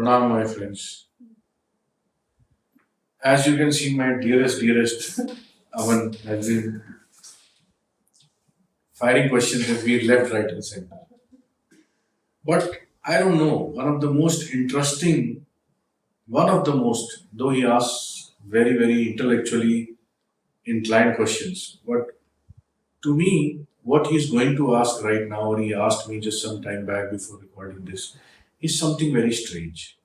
Pranam, my friends. As you can see, my dearest Aman has been firing questions that we left, right, and center. But I don't know, one of the most, though he asks very intellectually inclined questions. But to me, what he's going to ask right now, or he asked me just some time back before recording this, is something very strange.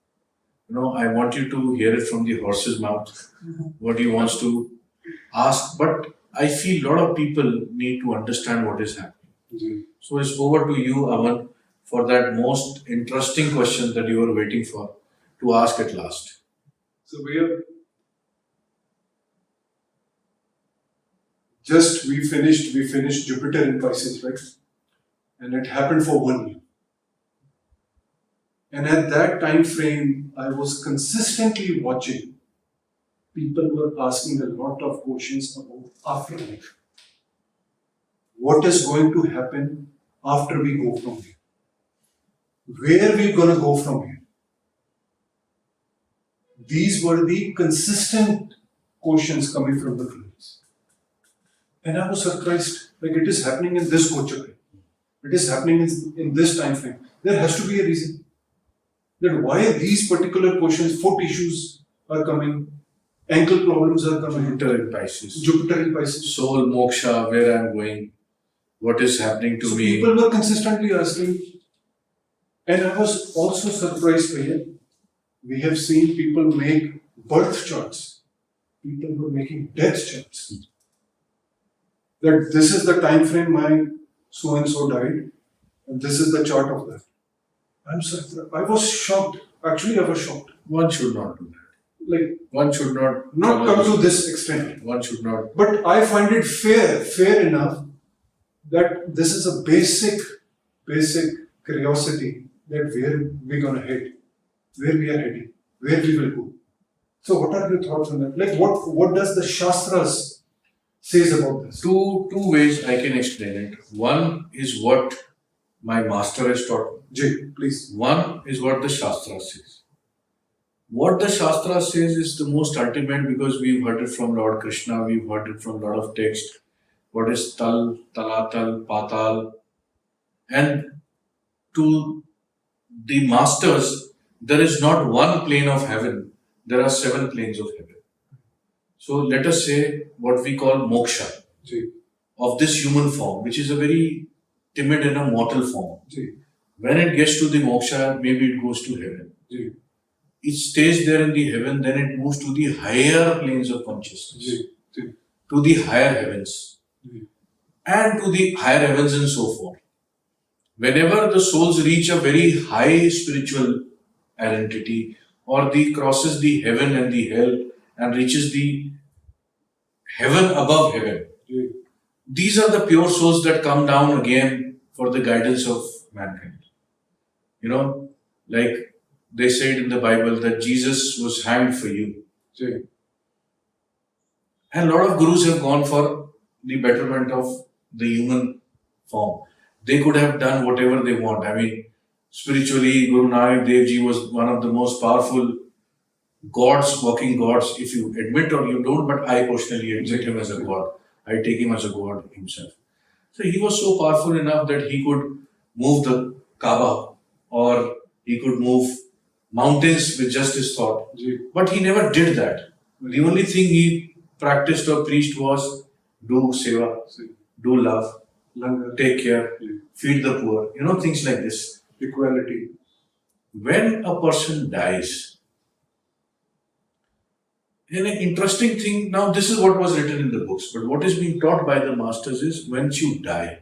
I want you to hear it from the horse's mouth, what he wants to ask. But I feel a lot of people need to understand what is happening. So it's over to you, Aman, for that most interesting question that you were waiting for to ask at last. So we finished Jupiter in Pisces, right? And it happened for 1 year. And at that time frame, I was consistently watching. People were asking a lot of questions about afterlife. What is going to happen after we go from here? Where are we going to go from here? These were the consistent questions coming from the clients. And I was surprised, like it is happening in this gochar. It is happening in this time frame. There has to be a reason. That why these particular questions, foot issues are coming, ankle problems are coming. Jupiter in Pisces. Soul, moksha, where I am going, what is happening to me. People were consistently asking, and I was also surprised by it. We have seen people make birth charts. People were making death charts. That this is the time frame my so and so died, and this is the chart of that. I was shocked. Actually, I was shocked. One should not do that. Like one should not come to this extent. One should not. But I find it fair enough that this is a basic curiosity that where we're gonna head, where we are heading, where we will go. So, what are your thoughts on that? Like, what does the Shastras says about this? Two ways I can explain it. One is what my master has taught me. Jay, please. One is what the Shastra says. What the Shastra says is the most ultimate because we've heard it from Lord Krishna, we've heard it from a lot of text. What is Tal, Talatal, Patal. And to the masters, there is not one plane of heaven, there are 7 planes of heaven. So let us say what we call moksha of this human form, which is a very timid and a mortal form. When it gets to the moksha, maybe it goes to heaven. It stays there in the heaven, then it moves to the higher planes of consciousness, to the higher heavens, and to the higher heavens and so forth. Whenever the souls reach a very high spiritual identity, or crosses the heaven and the hell and reaches the heaven above heaven, these are the pure souls that come down again for the guidance of mankind. Like they said in the Bible that Jesus was hanged for you. And a lot of gurus have gone for the betterment of the human form. They could have done whatever they want. I mean, spiritually, Guru Nanak Dev Ji was one of the most powerful gods, walking gods, if you admit or you don't, but I personally admit him as a god. I take him as a god himself. So he was so powerful enough that he could move the Kaaba or he could move mountains with just his thought. But he never did that. The only thing he practiced or preached was do seva, do love, take care, feed the poor, things like this. Equality. When a person dies, and an interesting thing, now this is what was written in the books, but what is being taught by the masters is once you die,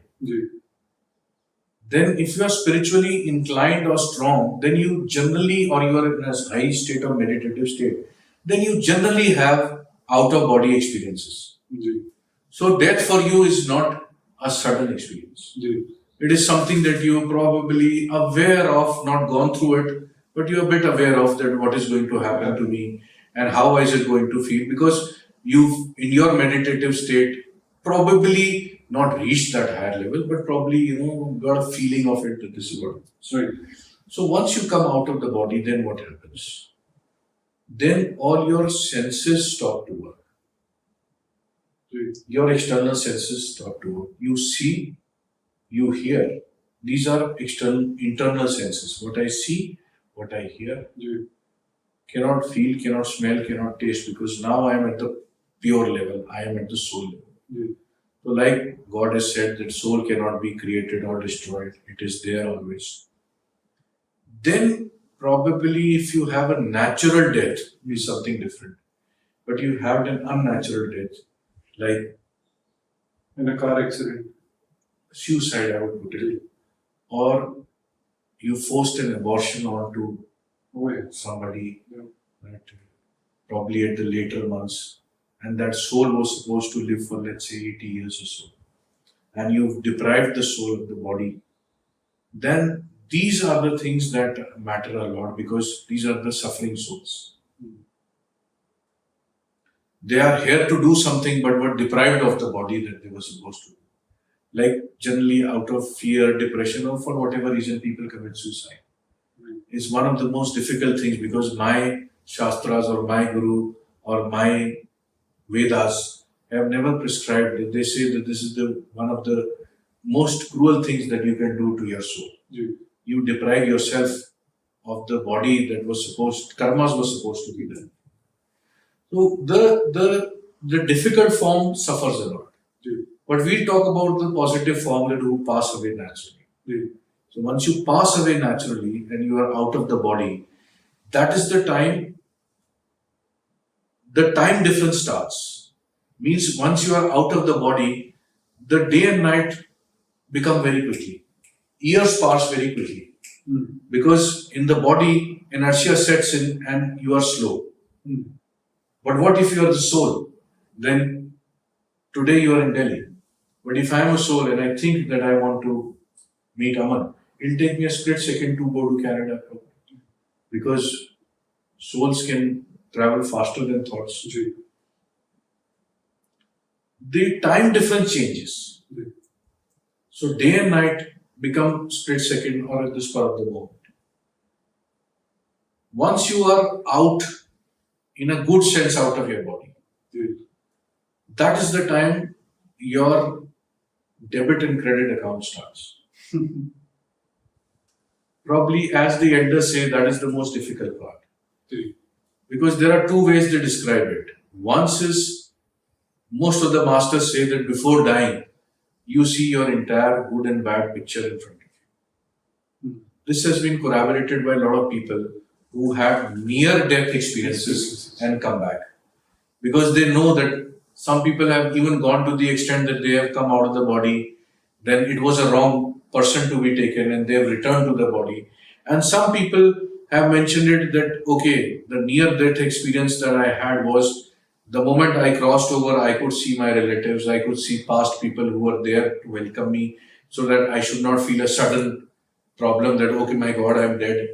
then if you are spiritually inclined or strong, then you generally, or you are in a high state of meditative state, then you generally have out-of-body experiences. So death for you is not a sudden experience. It is something that you are probably aware of, not gone through it, but you are a bit aware of that what is going to happen to me and how is it going to feel, because you've, in your meditative state, probably not reached that higher level, but probably, got a feeling of it that this is what. So once you come out of the body, then what happens? Then all your senses stop to work. Your external senses stop to work. You see, you hear. These are external, internal senses. What I see, what I hear, cannot feel, cannot smell, cannot taste, because now I am at the pure level. I am at the soul level. So like God has said that soul cannot be created or destroyed. It is there always. Then probably if you have a natural death, it is something different. But you have an unnatural death, like In a car accident. suicide, I would put it, or you forced an abortion onto somebody, right, probably at the later months, and that soul was supposed to live for, let's say, 80 years or so, and you've deprived the soul of the body, then these are the things that matter a lot, because these are the suffering souls. They are here to do something but were deprived of the body that they were supposed to do. Like generally out of fear, depression, or for whatever reason people commit suicide. It's one of the most difficult things, because my Shastras or my Guru or my Vedas have never prescribed it. They say that this is the one of the most cruel things that you can do to your soul. You deprive yourself of the body that was supposed, karmas was supposed to be done. So the difficult form suffers a lot. But we talk about the positive form, that who pass away naturally. So once you pass away naturally and you are out of the body, that is the time difference starts. Means once you are out of the body, the day and night become very quickly. Years pass very quickly. Because in the body, inertia sets in and you are slow. But what if you are the soul? Then today you are in Delhi. But if I am a soul and I think that I want to meet Aman, it'll take me a split second to go to Canada. Because souls can travel faster than thoughts. The time difference changes. So day and night become split second or at the spur of the moment. Once you are out, in a good sense, out of your body, that is the time your debit and credit account starts. Probably, as the elders say, that is the most difficult part. Because there are two ways they describe it. Once is, most of the masters say that before dying, you see your entire good and bad picture in front of you. This has been corroborated by a lot of people who have near-death experiences and come back. Because they know that some people have even gone to the extent that they have come out of the body, then it was a wrong person to be taken and they have returned to the body. And some people have mentioned it that, okay, the near-death experience that I had was the moment I crossed over, I could see my relatives, I could see past people who were there to welcome me, so that I should not feel a sudden problem that, okay, my God, I am dead.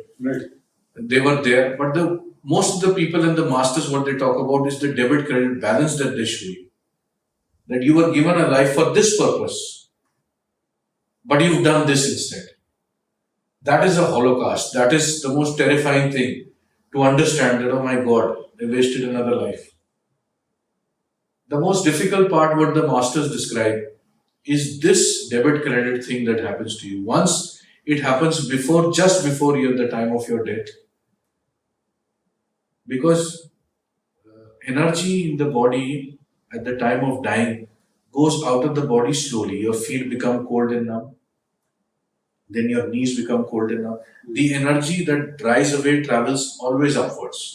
They were there, but most of the people and the masters, what they talk about is the debit credit balance that they show you. That you were given a life for this purpose, but you've done this instead. That is a holocaust. That is the most terrifying thing, to understand that, oh my God, they wasted another life. The most difficult part, what the masters describe, is this debit credit thing that happens to you. Once it happens just before the time of your death. Because energy in the body at the time of dying goes out of the body slowly. Your feet become cold and numb. Then your knees become cold and numb. The energy that dries away travels always upwards.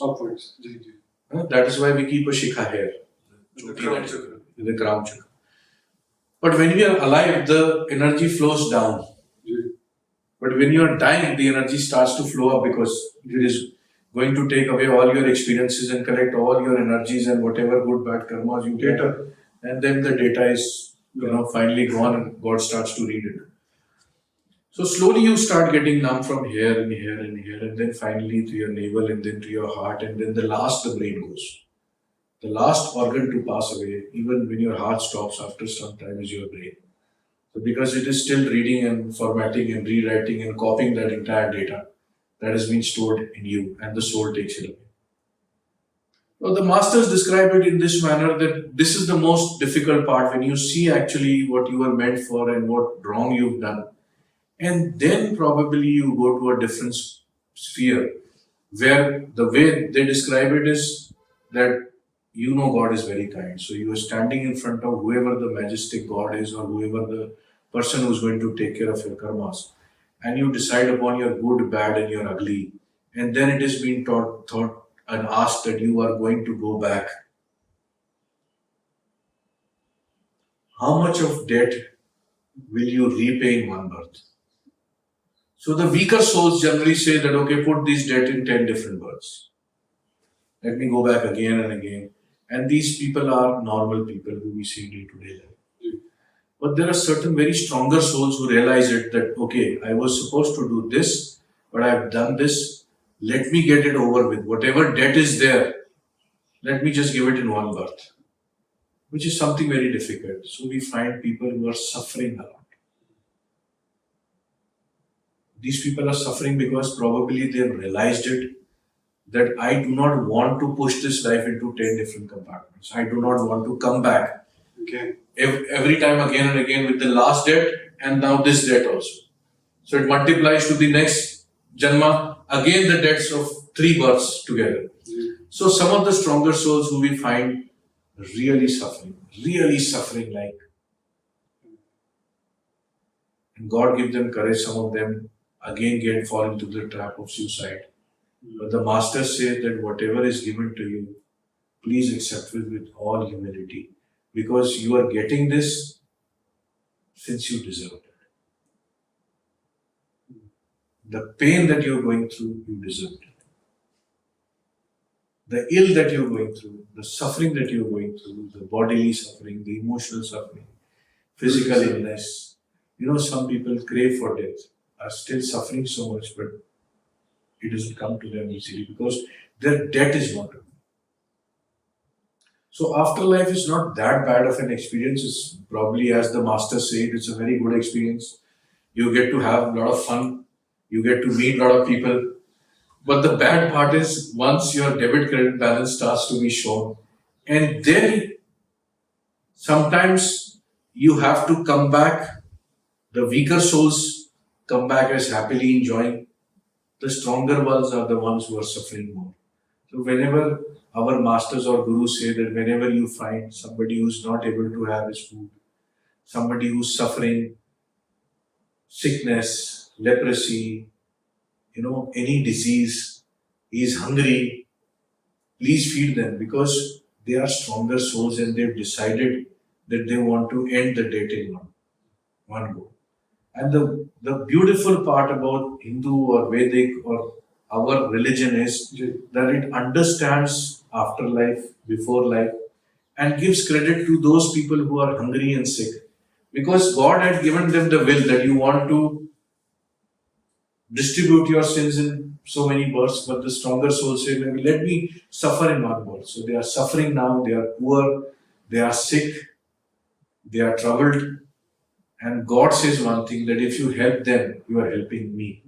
That is why we keep a shikha here. The crown chakra. But when we are alive, the energy flows down. But when you are dying, the energy starts to flow up, because it is going to take away all your experiences and collect all your energies and whatever good, bad karmas you get. And then the data is, finally gone and God starts to read it. So slowly you start getting numb from here and here and here, and then finally to your navel and then to your heart, and then the brain goes. The last organ to pass away, even when your heart stops after some time, is your brain. So because it is still reading and formatting and rewriting and copying that entire data. that has been stored in you, and the soul takes it away. Well, the masters describe it in this manner that this is the most difficult part when you see actually what you were meant for and what wrong you've done. And then probably you go to a different sphere where the way they describe it is that you know God is very kind. So you are standing in front of whoever the majestic God is or whoever the person who's going to take care of your karmas. And you decide upon your good, bad, and your ugly. And then it is being thought and asked that you are going to go back. How much of debt will you repay in one birth? So the weaker souls generally say that, okay, put this debt in 10 different births. Let me go back again and again. And these people are normal people who we see day to day life. But there are certain very stronger souls who realize it that, okay, I was supposed to do this, but I've done this. Let me get it over with. Whatever debt is there, let me just give it in one birth, which is something very difficult. So we find people who are suffering a lot. These people are suffering because probably they've realized it that I do not want to push this life into 10 different compartments. I do not want to come back every time again and again with the last debt and now this debt also. So it multiplies to the next Janma, again the debts of 3 births together. So some of the stronger souls who we find really suffering like. And God give them courage, some of them again fall into the trap of suicide. But the masters say that whatever is given to you, please accept it with all humility, because you are getting this since you deserve it. The pain that you are going through, you deserve it. The ill that you are going through, the suffering that you are going through, the bodily suffering, the emotional suffering, physical illness. Some people crave for death, are still suffering so much, but it doesn't come to them easily because their debt is not done. So afterlife is not that bad of an experience. It's probably, as the master said, it's a very good experience. You get to have a lot of fun. You get to meet a lot of people. But the bad part is once your debit credit balance starts to be shown, and then sometimes you have to come back. The weaker souls come back as happily enjoying. The stronger ones are the ones who are suffering more. So whenever our masters or gurus say that whenever you find somebody who's not able to have his food, somebody who's suffering sickness, leprosy, any disease, he is hungry, please feed them, because they are stronger souls and they've decided that they want to end the debt in one go. And the beautiful part about Hindu or Vedic or our religion is that it understands afterlife, before life, and gives credit to those people who are hungry and sick. Because God had given them the will that you want to distribute your sins in so many births, but the stronger souls say, let me suffer in one birth. So they are suffering now, they are poor, they are sick, they are troubled. And God says one thing, that if you help them, you are helping me.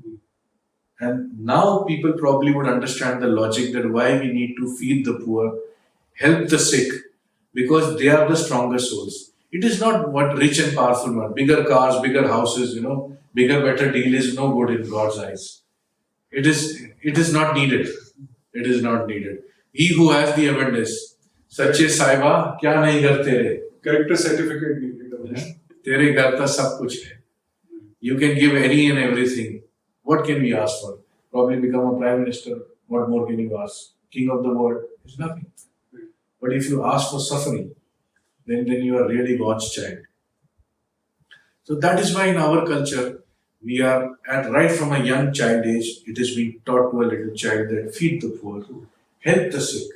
And now people probably would understand the logic that why we need to feed the poor, help the sick, because they are the stronger souls. It is not what rich and powerful one, bigger cars, bigger houses, bigger, better deal is no good in God's eyes. It is not needed. It is not needed. He who has the abundance, Sache Saiba, kya nahi kar tere? Character certificate needed. Tere ghar ta sab kuch hai. You can give any and everything. What can we ask for? Probably become a prime minister. What more can you ask? King of the world is nothing. But if you ask for suffering, then you are really God's child. So that is why in our culture, we are right from a young child age, it is being taught to a little child that feed the poor, help the sick,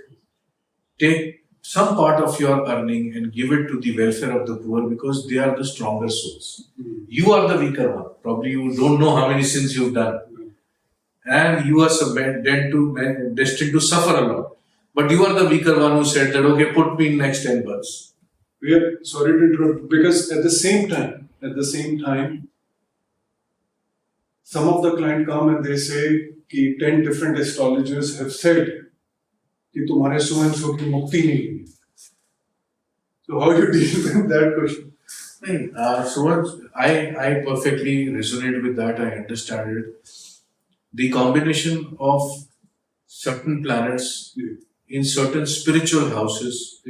take some part of your earning and give it to the welfare of the poor, because they are the stronger souls. You are the weaker one. Probably you don't know how many sins you've done. And you are destined to suffer a lot. But you are the weaker one who said that, okay, put me in next 10 births. We are sorry to interrupt, because at the same time, some of the client come and they say, कि 10 different astrologers have said कि तुम्हारे so and so की मुक्ति नहीं हुई. So how you deal with that question? I perfectly resonate with that. I understand it. The combination of certain planets in certain spiritual houses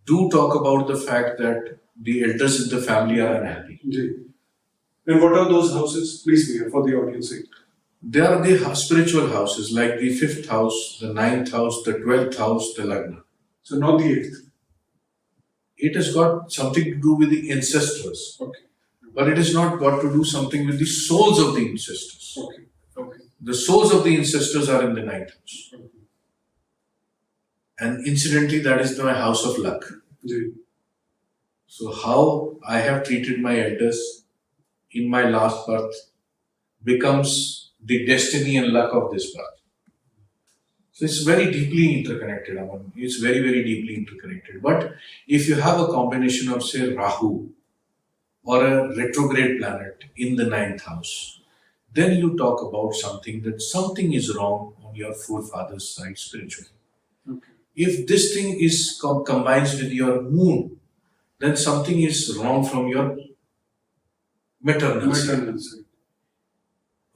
do talk about the fact that the elders in the family are unhappy. And what are those houses? Please be here for the audience sake. They are the spiritual houses, like the 5th house, the 9th house, the 12th house, the Lagna. So not the 8th. It has got something to do with the ancestors. Okay. But it has not got to do something with the souls of the ancestors. Okay. Okay. The souls of the ancestors are in the 9th house. Okay. And incidentally, that is my house of luck. Ji. So how I have treated my elders in my last birth becomes the destiny and luck of this birth. So it's very deeply interconnected. It's very, very deeply interconnected. But if you have a combination of, say, Rahu or a retrograde planet in the 9th house, then you talk about that something is wrong on your forefathers' side spiritually. Okay. If this thing is combines with your moon, then something is wrong from your maternal side.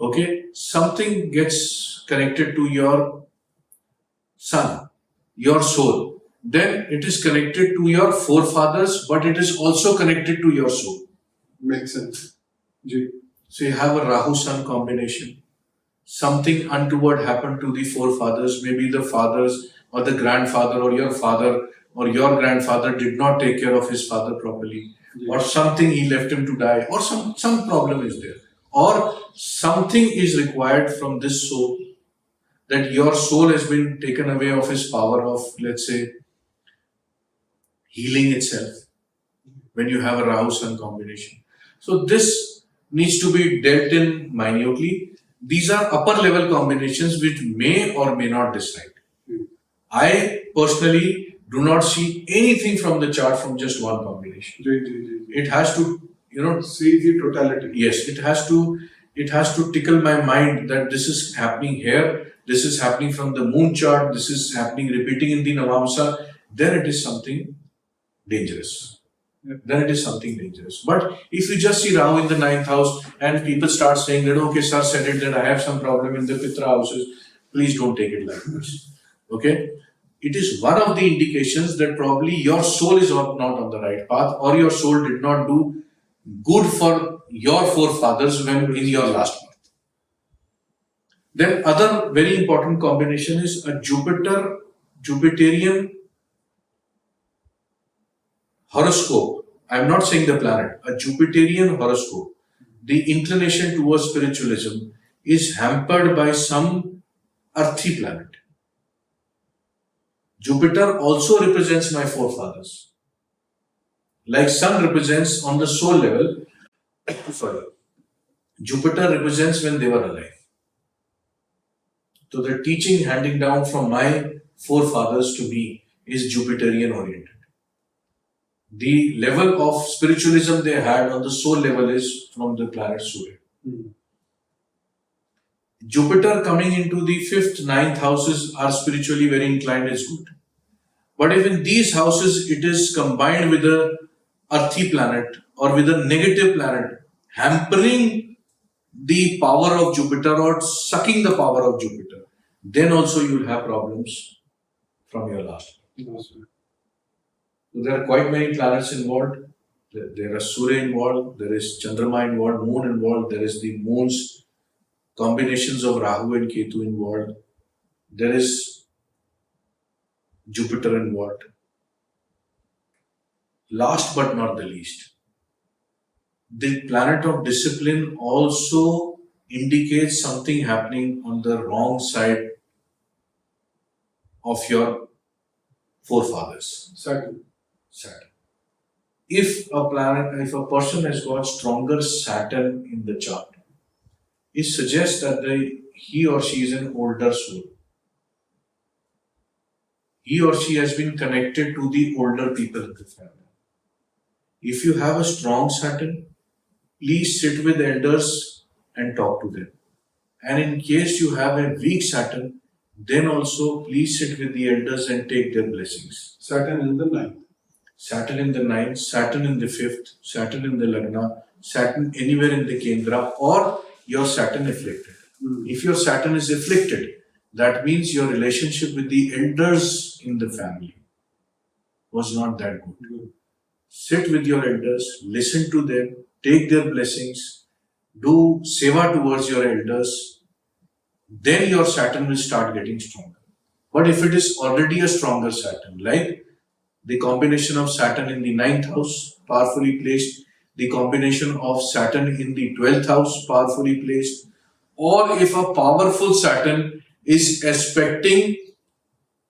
Okay? Something gets connected to your sun, your soul. Then it is connected to your forefathers, but it is also connected to your soul. Makes sense. Ji. So you have a Rahu-Sun combination. Something untoward happened to the forefathers. Maybe the fathers or the grandfather or your father or your grandfather did not take care of his father properly. Ji. Or something he left him to die. Or some problem is there. Or something is required from this soul, that your soul has been taken away of his power of, let's say, healing itself when you have a Rahu-Sun combination. So this needs to be dealt in minutely. These are upper level combinations which may or may not decide. I personally do not see anything from the chart from just one combination. It has to, see the totality. Yes, it has to tickle my mind that this is happening here, this is happening from the moon chart, this is happening repeating in the Navamsa, then it is something dangerous. Then it is something dangerous. But if you just see Rahu in the 9th house and people start saying that, okay, sir said it, that I have some problem in the Pitra houses, please don't take it like this. Okay? It is one of the indications that probably your soul is not on the right path, or your soul did not do good for your forefathers when in your last birth. Then other very important combination is a Jupiterian horoscope. I am not saying the planet. A Jupiterian horoscope. The inclination towards spiritualism is hampered by some earthy planet. Jupiter also represents my forefathers. Like Sun represents on the soul level, Jupiter represents when they were alive. So the teaching handing down from my forefathers to me is Jupiterian oriented. The level of spiritualism they had on the soul level is from the planet Surya. Jupiter coming into the 5th, 9th houses are spiritually very inclined is good. But if in these houses it is combined with a earthy planet or with a negative planet, hampering the power of Jupiter or sucking the power of Jupiter, then also you will have problems from your last. So there are quite many planets involved. There are Surya involved, there is Chandrama involved, Moon involved, there is the moon's combinations of Rahu and Ketu involved, there is Jupiter involved. Last but not the least, the planet of discipline also indicates something happening on the wrong side of your forefathers. Saturn. If a person has got stronger Saturn in the chart, it suggests that he or she is an older soul. He or she has been connected to the older people in the family. If you have a strong Saturn, please sit with elders and talk to them And in case you have a weak Saturn, then also please sit with the elders and take their blessings. Saturn in the ninth. Saturn in the ninth, Saturn in the fifth, Saturn in the Lagna, Saturn anywhere in the Kendra, or your Saturn afflicted. If your Saturn is afflicted, that means your relationship with the elders in the family was not that good. Sit with your elders, listen to them, take their blessings, do seva towards your elders, then your Saturn will start getting stronger. But if it is already a stronger Saturn, like the combination of Saturn in the ninth house, powerfully placed, the combination of Saturn in the 12th house, powerfully placed, or if a powerful Saturn is aspecting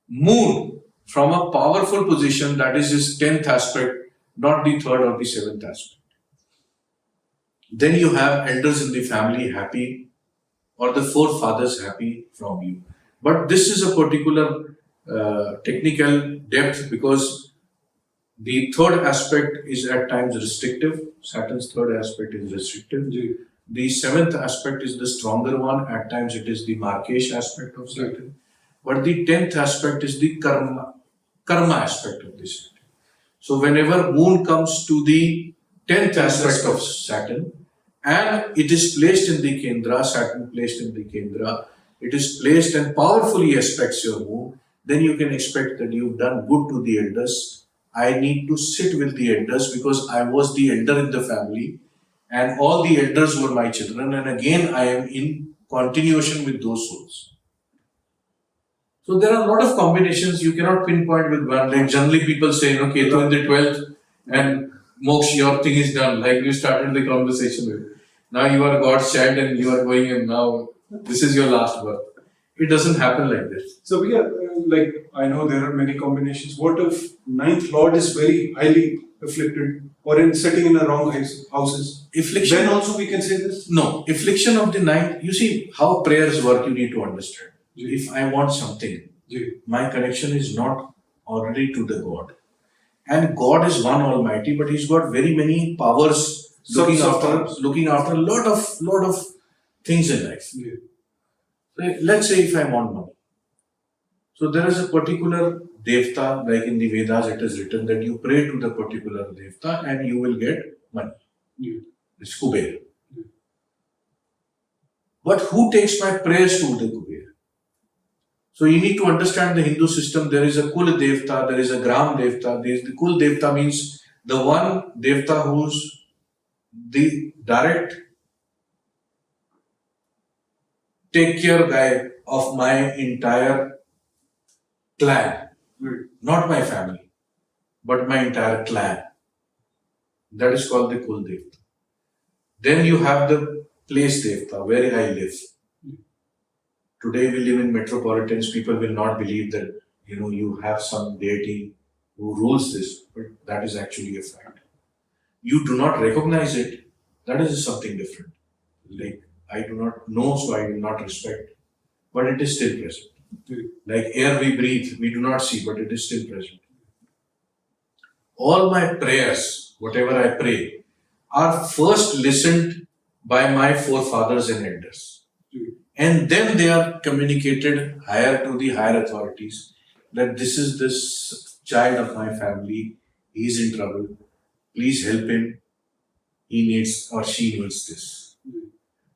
Moon from a powerful position, that is his 10th aspect, not the 3rd or the 7th aspect. Then you have elders in the family happy, or the forefathers happy from you. But this is a particular technical depth, because the 3rd aspect is at times restrictive. Saturn's 3rd aspect is restrictive. The 7th aspect is the stronger one. At times it is the Markesh aspect of Saturn. But the 10th aspect is the karma aspect of this. So whenever Moon comes to the 10th aspect of Saturn, and it is placed in the Kendra, Saturn placed in the Kendra, it is placed and powerfully aspects your Moon, then you can expect that you've done good to the elders. I need to sit with the elders because I was the elder in the family and all the elders were my children, and again I am in continuation with those souls. So there are a lot of combinations you cannot pinpoint with one. Like generally people say, Ketu in the 12th and Moksha, your thing is done. Like you started the conversation with. Now you are God's child and you are going, and now this is your last birth. It doesn't happen like this. So we are I know there are many combinations. What if ninth lord is very highly afflicted or sitting in the wrong houses? Affliction. Then also we can say this? No. Affliction of the ninth, you see how prayers work, you need to understand. If I want something, my connection is not already to the God. And God is one Almighty, but He's got very many powers looking after a lot of things in life. Let's say if I want money. So there is a particular Devta, like in the Vedas it is written that you pray to the particular Devta and you will get money. It's Kuber. But who takes my prayers to the Kuber? So you need to understand the Hindu system. There is a Kul Devta, there is a Gram Devta. The Kul Devta means the one Devta who's the direct take care guy of my entire clan. Not my family, but my entire clan. That is called the Kul Devta. Then you have the place Devta, where I live. Today we live in metropolitans, people will not believe that, you have some deity who rules this, but that is actually a fact. You do not recognize it, that is something different. Like, I do not know, so I do not respect, but it is still present. Like air we breathe, we do not see, but it is still present. All my prayers, whatever I pray, are first listened by my forefathers and elders. And then they are communicated higher to the higher authorities that this is this child of my family, he is in trouble, please help him, he needs or she needs this.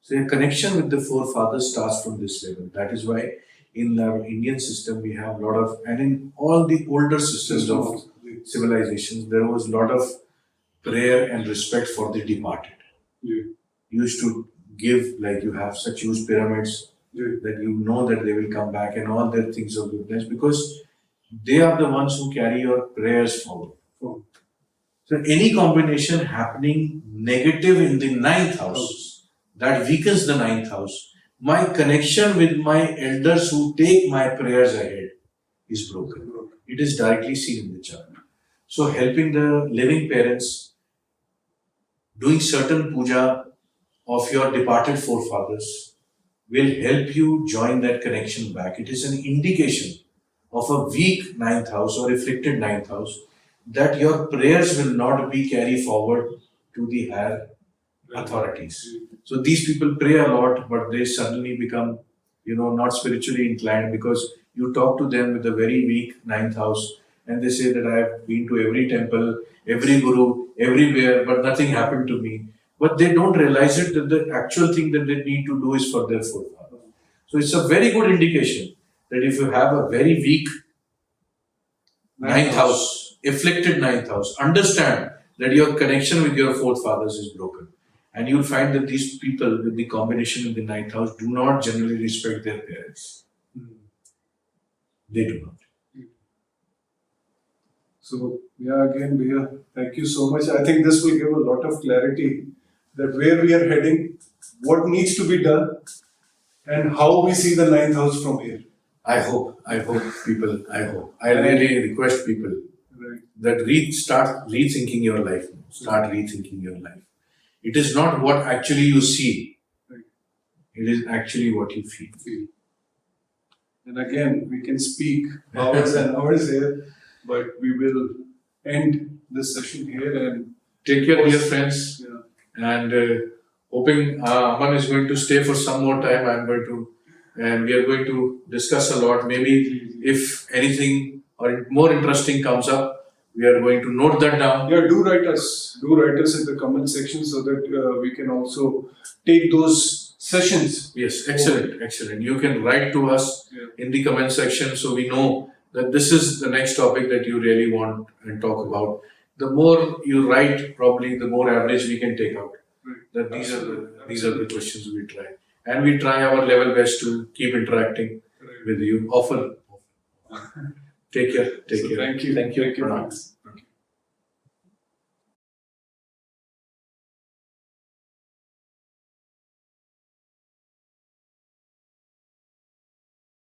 So a connection with the forefathers starts from this level. That is why in our Indian system we have a lot of, and in all the older systems of civilizations, there was a lot of prayer and respect for the departed. Used to give, like you have such huge pyramids, that you know that they will come back and all their things of goodness, because they are the ones who carry your prayers forward. So any combination happening negative in the ninth house, that weakens the ninth house, my connection with my elders who take my prayers ahead is broken. It is directly seen in the chart. So helping the living parents, doing certain puja of your departed forefathers will help you join that connection back. It is an indication of a weak ninth house or afflicted ninth house that your prayers will not be carried forward to the higher authorities. So these people pray a lot, but they suddenly become, not spiritually inclined because you talk to them with a very weak ninth house and they say that I have been to every temple, every guru, everywhere, but nothing happened to me. But they don't realize it that the actual thing that they need to do is for their forefather. So it's a very good indication that if you have a very weak ninth house, afflicted ninth house, understand that your connection with your forefathers is broken. And you'll find that these people with the combination of the ninth house do not generally respect their parents. They do not. So, again, Bhaiya, thank you so much. I think this will give a lot of clarity that where we are heading, what needs to be done, and how we see the ninth house from here. I hope people, I really request people that start rethinking your life. Start rethinking your life. It is not what actually you see. It is actually what you feel. And again, we can speak hours and hours here, but we will end this session here and take care, dear friends. And hoping Aman is going to stay for some more time. And we are going to discuss a lot. Maybe if anything or more interesting comes up, we are going to note that down. Yeah, do write us in the comment section so that we can also take those sessions. Yes, excellent. You can write to us in the comment section so we know that this is the next topic that you really want and talk about. The more you write, probably the more average we can take out. That these are the questions we try. And we try our level best to keep interacting with you often. Take care. Thank you. Thank you.